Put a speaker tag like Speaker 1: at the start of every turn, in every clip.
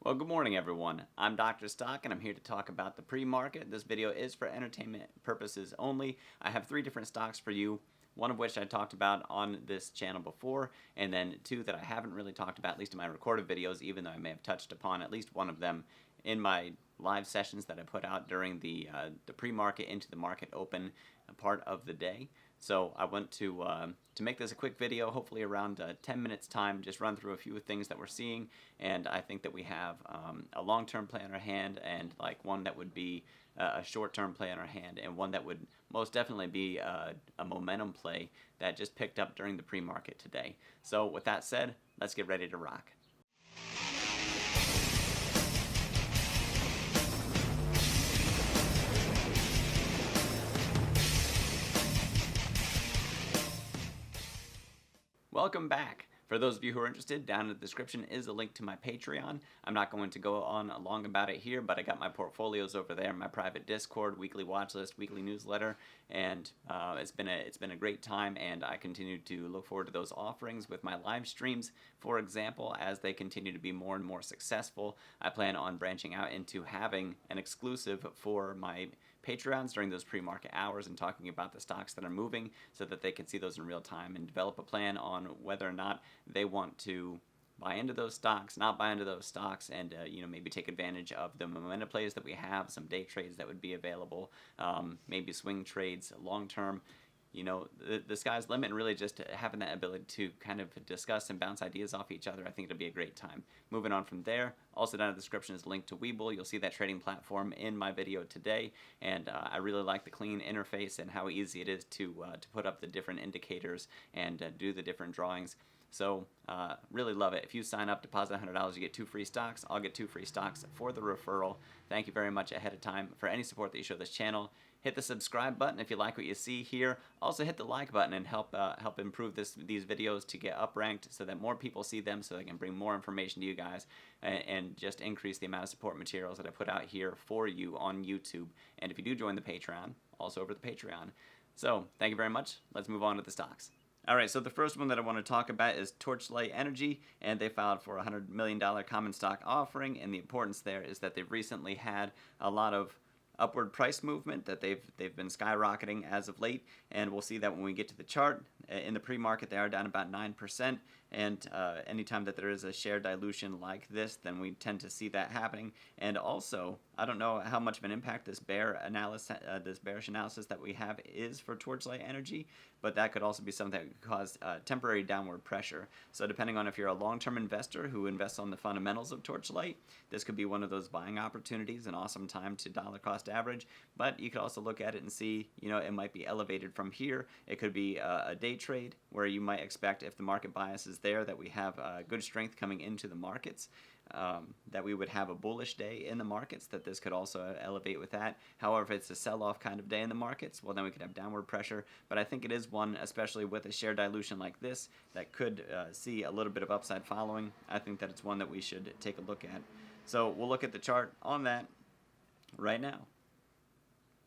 Speaker 1: Well, good morning, everyone. I'm Dr. Stock, and I'm here to talk about the pre-market. This video is for entertainment purposes only. I have 3 different stocks for you, one of which I talked about on this channel before, and then 2 that I haven't really talked about, at least in my recorded videos, even though I may have touched upon at least one of them in my live sessions that I put out during the pre-market into the market open part of the day. So I want to make this a quick video, hopefully around 10 minutes time, just run through a few things that we're seeing, and I think that we have a long-term play on our hand, and like one that would be a short-term play on our hand, and one that would most definitely be a momentum play that just picked up during the pre-market today. So with that said, let's get ready to rock. Welcome back. For those of you who are interested, down in the description is a link to my Patreon. I'm not going to go on long about it here, but I got my portfolios over there, my private Discord, weekly watch list, weekly newsletter, and it's been a great time, and I continue to look forward to those offerings with my live streams. For example, as they continue to be more and more successful, I plan on branching out into having an exclusive for my Patreons during those pre-market hours and talking about the stocks that are moving so that they can see those in real time and develop a plan on whether or not they want to buy into those stocks, not buy into those stocks, and maybe take advantage of the momentum plays that we have, some day trades that would be available, maybe swing trades long term. The sky's the limit, and really just having that ability to kind of discuss and bounce ideas off each other, I think it'll be a great time. Moving on from there, also down in the description is a link to WEBULL. You'll see that trading platform in my video today, and I really like the clean interface and how easy it is to put up the different indicators and do the different drawings. So really love it. If you sign up, deposit $100, you get 2 free stocks. I'll get 2 free stocks for the referral. Thank you very much ahead of time for any support that you show this channel. Hit the subscribe button if you like what you see here. Also hit the like button and help improve these videos to get up ranked so that more people see them, so they can bring more information to you guys and just increase the amount of support materials that I put out here for you on YouTube. And if you do join the Patreon, also over the Patreon. So thank you very much. Let's move on to the stocks. Alright, so the first one that I want to talk about is Torchlight Energy, and they filed for a $100 million common stock offering, and the importance there is that they've recently had a lot of upward price movement, that they've been skyrocketing as of late, and we'll see that when we get to the chart. In the pre-market, they are down about 9%, and anytime that there is a share dilution like this, then we tend to see that happening. And also, I don't know how much of an impact this bearish analysis that we have is for Torchlight Energy, but that could also be something that could cause temporary downward pressure. So depending on if you're a long-term investor who invests on the fundamentals of Torchlight, this could be one of those buying opportunities, an awesome time to dollar cost average. But you could also look at it and see, it might be elevated from here. It could be a day trade where you might expect, if the market bias is there, that we have good strength coming into the markets, that we would have a bullish day in the markets, that this could also elevate with that. However, if it's a sell-off kind of day in the markets, well, then we could have downward pressure. But I think it is one, especially with a share dilution like this, that could see a little bit of upside following. I think that it's one that we should take a look at. So we'll look at the chart on that right now.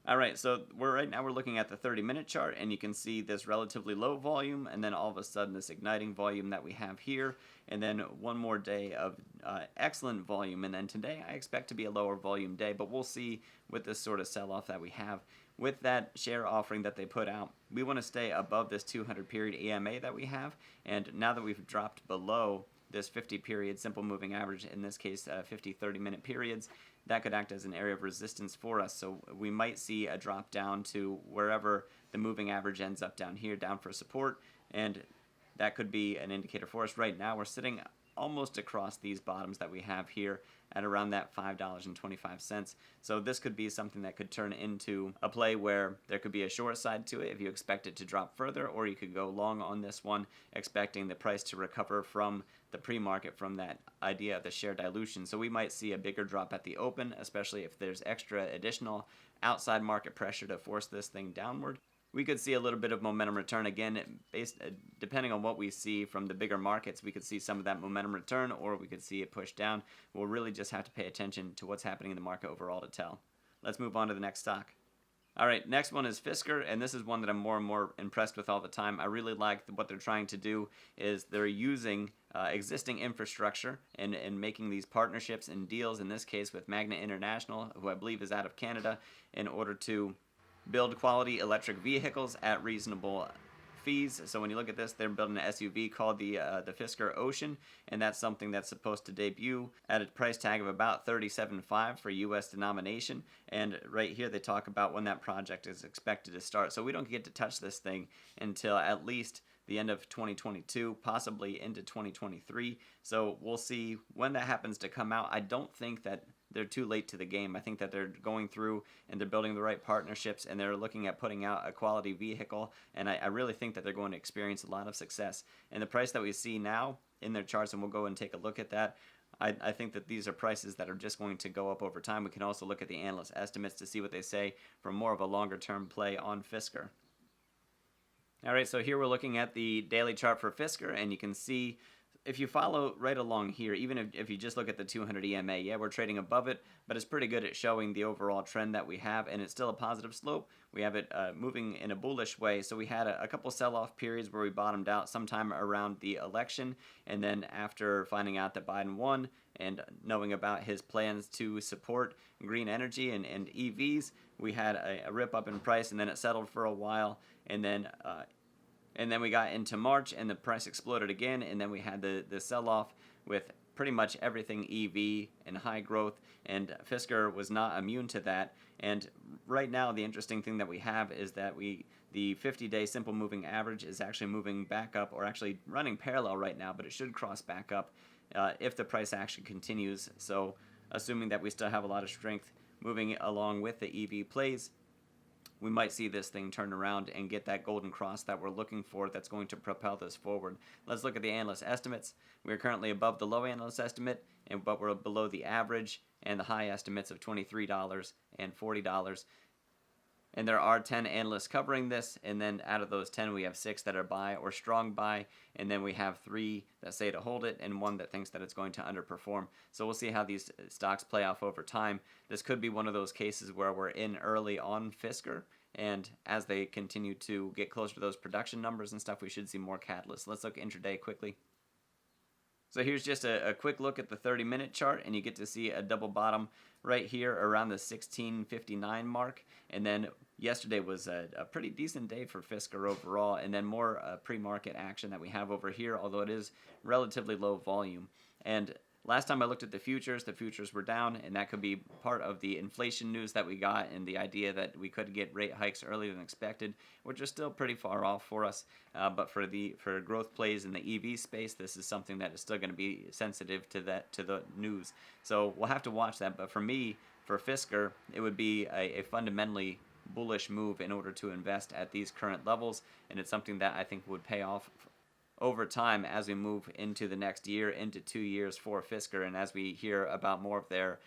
Speaker 1: Alright, so right now we're looking at the 30-minute chart, and you can see this relatively low volume, and then all of a sudden this igniting volume that we have here, and then one more day of excellent volume, and then today I expect to be a lower volume day, but we'll see with this sort of sell-off that we have. With that share offering that they put out, we want to stay above this 200-period EMA that we have, and now that we've dropped below this 50-period simple moving average, in this case 50 30-minute periods, that could act as an area of resistance for us. So we might see a drop down to wherever the moving average ends up down here, down for support, and that could be an indicator for us. Right now we're sitting almost across these bottoms that we have here at around that $5.25. So this could be something that could turn into a play where there could be a short side to it if you expect it to drop further, or you could go long on this one expecting the price to recover from the pre-market, from that idea of the share dilution. So we might see a bigger drop at the open, especially if there's extra additional outside market pressure to force this thing downward. We could see a little bit of momentum return again, depending on what we see from the bigger markets. We could see some of that momentum return, or we could see it push down. We'll really just have to pay attention to what's happening in the market overall to tell. Let's move on to the next stock. All right, next one is Fisker, and this is one that I'm more and more impressed with all the time. I really like what they're trying to do is they're using existing infrastructure and making these partnerships and deals, in this case with Magna International, who I believe is out of Canada, in order to build quality electric vehicles at reasonable fees. So when you look at this, they're building an SUV called the Fisker Ocean, and that's something that's supposed to debut at a price tag of about $37,500 for U.S. denomination. And right here they talk about when that project is expected to start. So we don't get to touch this thing until at least the end of 2022, possibly into 2023. So we'll see when that happens to come out. I don't think that they're too late to the game. I think that they're going through and they're building the right partnerships and they're looking at putting out a quality vehicle, and I really think that they're going to experience a lot of success. And the price that we see now in their charts, and we'll go and take a look at that, I think that these are prices that are just going to go up over time. We can also look at the analyst estimates to see what they say for more of a longer term play on Fisker. Alright, so here we're looking at the daily chart for Fisker, and you can see if you follow right along here, even if you just look at the 200 EMA, yeah, we're trading above it, but it's pretty good at showing the overall trend that we have, and it's still a positive slope. We have it moving in a bullish way, so we had a couple sell-off periods where we bottomed out sometime around the election, and then after finding out that Biden won and knowing about his plans to support green energy and EVs, we had a rip up in price, and then it settled for a while, and then we got into March and the price exploded again, and then we had the sell-off with pretty much everything EV and high growth, and Fisker was not immune to that. And right now the interesting thing that we have is that the 50-day simple moving average is actually moving back up, or actually running parallel right now, but it should cross back up if the price action continues. So assuming that we still have a lot of strength moving along with the EV plays, we might see this thing turn around and get that golden cross that we're looking for that's going to propel this forward. Let's look at the analyst estimates. We're currently above the low analyst estimate, but we're below the average and the high estimates of $23 and $40. And there are 10 analysts covering this, and then out of those 10 we have 6 that are buy or strong buy, and then we have 3 that say to hold it and 1 that thinks that it's going to underperform. So we'll see how these stocks play off over time. This could be one of those cases where we're in early on Fisker, and as they continue to get closer to those production numbers and stuff, we should see more catalysts. Let's look intraday quickly. So here's just a quick look at the 30-minute chart, and you get to see a double bottom right here around the 1659 mark. And then yesterday was a pretty decent day for Fisker overall, and then more pre-market action that we have over here, although it is relatively low volume. And last time I looked at the futures were down, and that could be part of the inflation news that we got and the idea that we could get rate hikes earlier than expected, which are still pretty far off for us. But for growth plays in the EV space, this is something that is still going to be sensitive to the news. So we'll have to watch that. But for me, for Fisker, it would be a fundamentally bullish move in order to invest at these current levels, and it's something that I think would pay off over time as we move into the next year, into 2 years for Fisker, and as we hear about more of their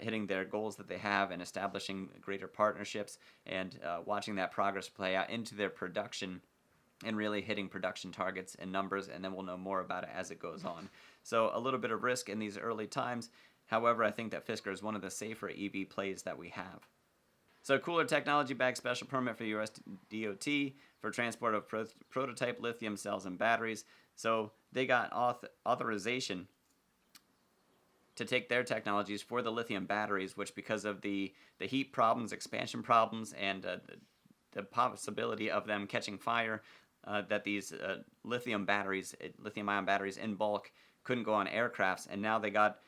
Speaker 1: hitting their goals that they have and establishing greater partnerships and watching that progress play out into their production and really hitting production targets and numbers, and then we'll know more about it as it goes on. So a little bit of risk in these early times. However, I think that Fisker is one of the safer EV plays that we have. So KULR Technology bagged special permit for the US DOT for transport of prototype lithium cells and batteries. So they got authorization to take their technologies for the lithium batteries, which because of the heat problems, expansion problems, and the possibility of them catching fire, that these lithium-ion batteries in bulk couldn't go on aircrafts, and now they got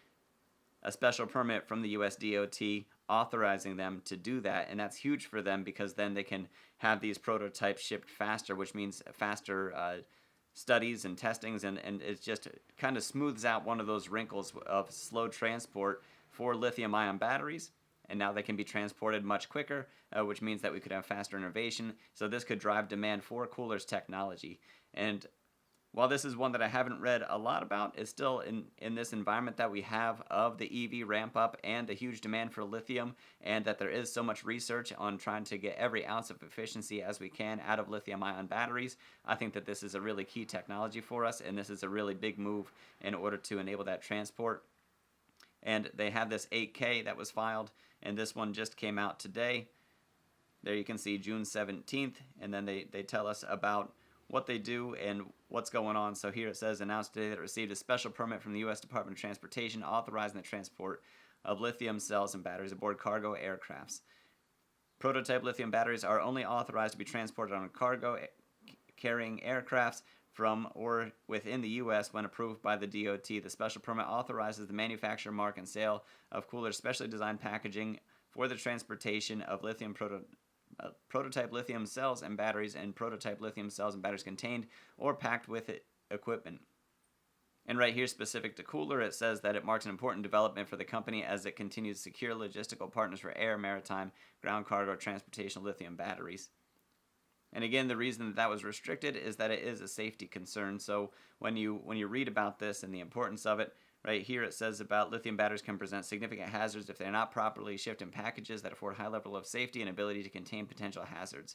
Speaker 1: a special permit from the US DOT authorizing them to do that, and that's huge for them because then they can have these prototypes shipped faster, which means faster studies and testings, and it just kind of smooths out one of those wrinkles of slow transport for lithium-ion batteries, and now they can be transported much quicker, which means that we could have faster innovation. So this could drive demand for KULR's technology. And while this is one that I haven't read a lot about, it's still in this environment that we have of the EV ramp up and the huge demand for lithium, and that there is so much research on trying to get every ounce of efficiency as we can out of lithium-ion batteries. I think that this is a really key technology for us, and this is a really big move in order to enable that transport. And they have this 8K that was filed, and this one just came out today. There you can see June 17th, and then they tell us about what they do and what's going on. So here it says, announced today that it received a special permit from the U.S. Department of Transportation authorizing the transport of lithium cells and batteries aboard cargo aircrafts. Prototype lithium batteries are only authorized to be transported on cargo carrying aircrafts from or within the U.S. when approved by the DOT. The special permit authorizes the manufacture, mark, and sale of KULR specially designed packaging for the transportation of prototype lithium cells and batteries, and prototype lithium cells and batteries contained or packed with equipment. And right here, specific to KULR, it says that it marks an important development for the company as it continues to secure logistical partners for air, maritime, ground cargo transportation of lithium batteries. And again, the reason that was restricted is that it is a safety concern. So when you read about this and the importance of it, right here it says about lithium batteries can present significant hazards if they're not properly shipped in packages that afford high level of safety and ability to contain potential hazards.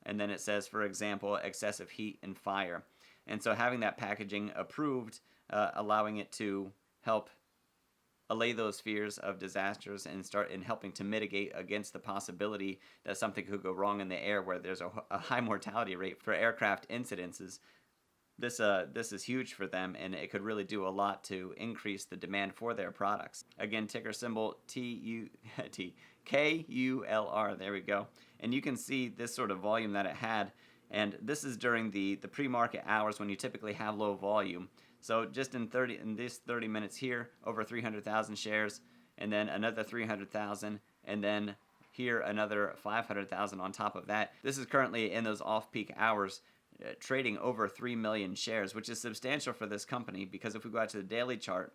Speaker 1: And then it says, for example, excessive heat and fire. And so having that packaging approved, allowing it to help allay those fears of disasters and start in helping to mitigate against the possibility that something could go wrong in the air where there's a high mortality rate for aircraft incidences. This is huge for them, and it could really do a lot to increase the demand for their products. Again, ticker symbol KULR, there we go. And you can see this sort of volume that it had, and this is during the pre-market hours when you typically have low volume. So just in this 30 minutes here, over 300,000 shares, and then another 300,000, and then here another 500,000 on top of that. This is currently in those off-peak hours trading over 3 million shares, which is substantial for this company, because if we go out to the daily chart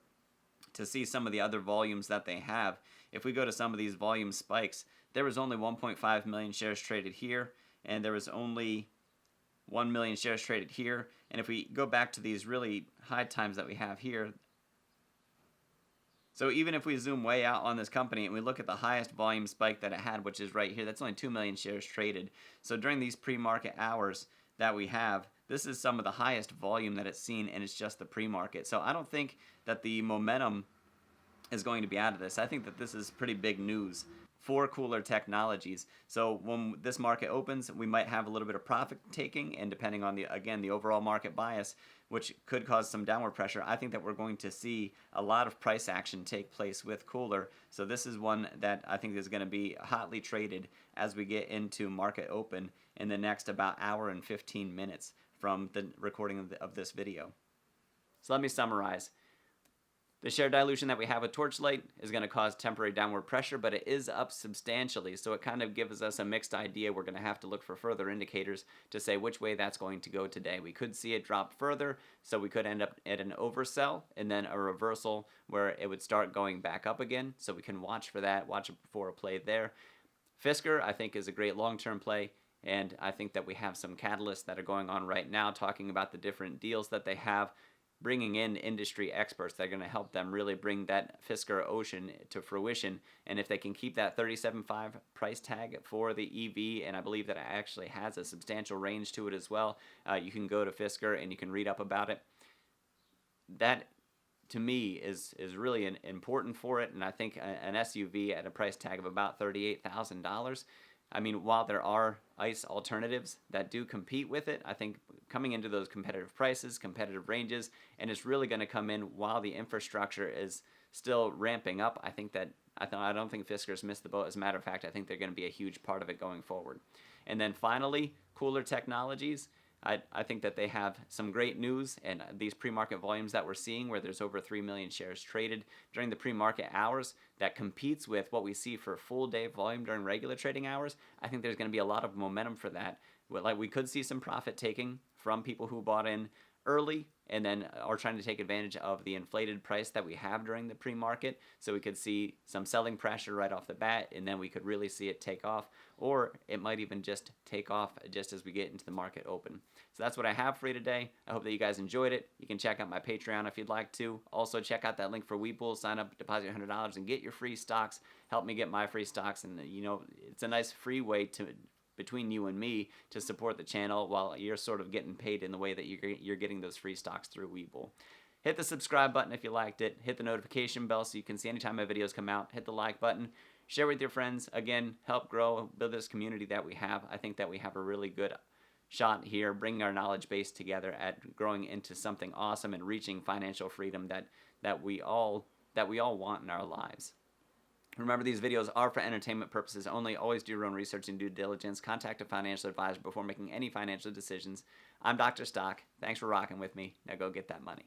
Speaker 1: to see some of the other volumes that they have, if we go to some of these volume spikes, there was only 1.5 million shares traded here, and there was only 1 million shares traded here. And if we go back to these really high times that we have here, so even if we zoom way out on this company and we look at the highest volume spike that it had, which is right here, that's only 2 million shares traded. So during these pre-market hours that we have, this is some of the highest volume that it's seen, and it's just the pre-market. So I don't think that the momentum is going to be out of this. I think that this is pretty big news for KULR Technologies. So when this market opens, we might have a little bit of profit taking, and depending on the overall market bias, which could cause some downward pressure, I think that we're going to see a lot of price action take place with KULR. So this is one that I think is going to be hotly traded as we get into market open in the next about hour and 15 minutes from the recording of this video. So let me summarize. The share dilution that we have with Torchlight is going to cause temporary downward pressure, but it is up substantially, so it kind of gives us a mixed idea. We're going to have to look for further indicators to say which way that's going to go today. We could see it drop further, so we could end up at an oversell and then a reversal where it would start going back up again, so we can watch for that, watch it before a play there. Fisker, I think, is a great long-term play, and I think that we have some catalysts that are going on right now talking about the different deals that they have, bringing in industry experts that are going to help them really bring that Fisker Ocean to fruition. And if they can keep that $37.5 price tag for the EV, and I believe that it actually has a substantial range to it as well, you can go to Fisker and you can read up about it. That, to me, is really important for it, and I think an SUV at a price tag of about $38,000, I mean, while there are ICE alternatives that do compete with it, I think coming into those competitive prices, competitive ranges, and it's really going to come in while the infrastructure is still ramping up. I don't think Fisker's missed the boat. As a matter of fact, I think they're going to be a huge part of it going forward. And then finally, KULR Technologies. I think that they have some great news, and these pre-market volumes that we're seeing where there's over 3 million shares traded during the pre-market hours that competes with what we see for full day volume during regular trading hours. I think there's going to be a lot of momentum for that. Like, we could see some profit taking from people who bought in early and then are trying to take advantage of the inflated price that we have during the pre-market. So we could see some selling pressure right off the bat, and then we could really see it take off, or it might even just take off just as we get into the market open. So that's what I have for you today. I hope that you guys enjoyed it. You can check out my Patreon if you'd like to. Also, check out that link for WEBULL. Sign up, deposit $100, and get your free stocks. Help me get my free stocks, and it's a nice free way to between you and me to support the channel while you're sort of getting paid in the way that you're getting those free stocks through WEBULL. Hit the subscribe button if you liked it. Hit the notification bell so you can see anytime my videos come out. Hit the like button. Share with your friends. Again, help grow, build this community that we have. I think that we have a really good shot here, bringing our knowledge base together at growing into something awesome and reaching financial freedom that we all want in our lives. Remember, these videos are for entertainment purposes only. Always do your own research and due diligence. Contact a financial advisor before making any financial decisions. I'm Dr. Stock. Thanks for rocking with me. Now go get that money.